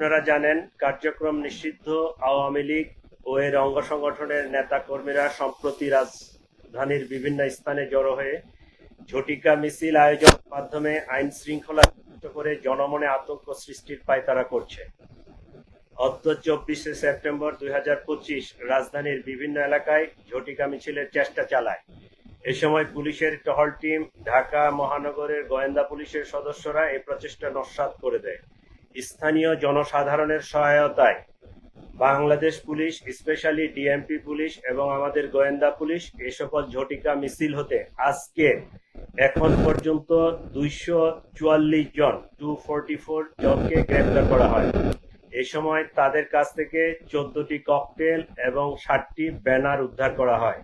আপনারা জানেন, কার্যক্রম নিষিদ্ধ আওয়ামী লীগ ও এর অঙ্গ সংগঠনের নেতা কর্মীরা সম্প্রতি রাজধানীর বিভিন্ন স্থানে জড়ো হয়ে ঝটিকা মিছিল আয়োজনের মাধ্যমে আইন শৃঙ্খলা নষ্ট করে জনমনে আতঙ্ক সৃষ্টির পায়তারা করছে। অদ্য 24শে সেপ্টেম্বর 2025 রাজধানীর বিভিন্ন এলাকায় ঝটিকা মিছিলের চেষ্টা চালায়। এ সময় পুলিশের টহল টিম, ঢাকা মহানগরের গোয়েন্দা পুলিশের সদস্যরা এই প্রচেষ্টা নস্যাৎ করে দেয়। স্থানীয় জনসাধারণের সহায়তায় Bangladesh police, specially DMP police এবং আমাদের গোয়েন্দা পুলিশ এই সকল ঝটিকা মিছিল হতে আজকে এখন পর্যন্ত 244 জন 244 জনকে গ্রেপ্তার করা হয়। এই সময় তাদের কাছ থেকে 14টি ককটেল এবং 60টি ব্যানার উদ্ধার করা হয়।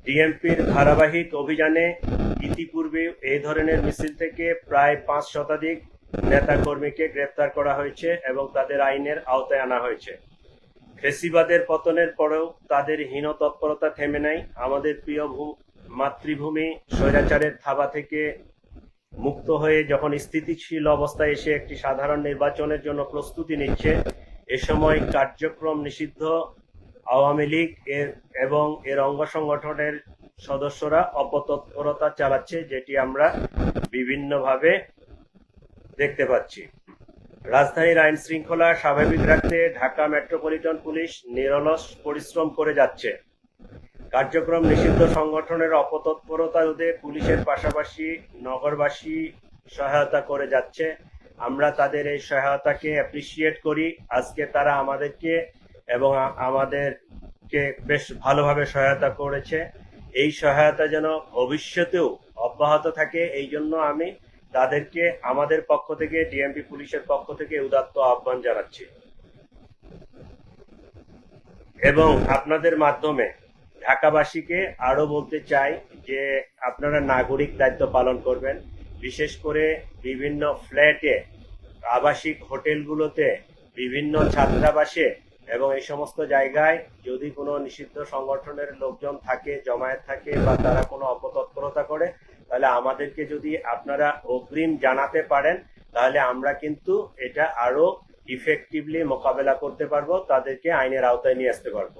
ডিএমপির ধারাবাহিক অভিযানে ইতিপূর্বে এই ধরনের মিছিল থেকে প্রায় 5 শতাধিক নেতাকর্মীকে গ্রেপ্তার করা হয়েছে এবং তাদের আইনের আওতায় আনা হয়েছে। ফেসিবাদের পতনের পরেও তাদের হীন তৎপরতা থেমে নাই। আমাদের প্রিয় মাতৃভূমি স্বৈরাচারের থাবা থেকে মুক্ত হয়ে যখন স্থিতিশীল অবস্থায় এসে একটি সাধারণ নির্বাচনের জন্য প্রস্তুতি নিচ্ছে, এ সময় কার্যক্রম নিষিদ্ধ আওয়ামী লীগ এবং এর অঙ্গ সংগঠনের সদস্যরা অপতৎপরতা চালাচ্ছে, যেটি আমরা বিভিন্নভাবে দেখতে পাচ্ছি। রাজধানীর আইন শৃঙ্খলা স্বাভাবিক রাখতে ঢাকা মেট্রোপলিটন পুলিশ নিরলস পরিশ্রম করে যাচ্ছে। কার্যক্রম নিষিদ্ধ সংগঠনের অপতৎপরতা রোধে পুলিশের পাশাপাশি নগরবাসী সহায়তা করে যাচ্ছে। আমরা তাদের এই সহায়তাকে অ্যাপ্রিসিয়েট করি। আজকে তারা আমাদেরকে এবং আমাদেরকে বেশ ভালোভাবে সহায়তা করেছে। এই সহায়তা যেন ভবিষ্যতেও অব্যাহত থাকে, এই জন্য আমি তাদেরকে আমাদের পক্ষ থেকে, ডিএমপি পুলিশের পক্ষ থেকে উদাত্ত আহ্বান জানাচ্ছি এবং আপনাদের মাধ্যমে ঢাকাবাসীকে আরো বলতে চাই যে আপনারা নাগরিক দায়িত্ব পালন করবেন। বিশেষ করে বিভিন্ন ফ্ল্যাটে, আবাসিক হোটেলগুলোতে, বিভিন্ন ছাত্রাবাসে এবং এই সমস্ত জায়গায় যদি কোনো নিষিদ্ধ সংগঠনের লোকজন থাকে, জমায়েত থাকে বা তারা কোনো অপতৎপরতা করে, তাহলে আমাদেরকে যদি আপনারা অগ্রিম জানাতে পারেন, তাহলে আমরা কিন্তু এটা আরো ইফেক্টিভলি মোকাবেলা করতে পারবো, তাদেরকে আইনের আওতায় নিয়ে আসতে পারবো।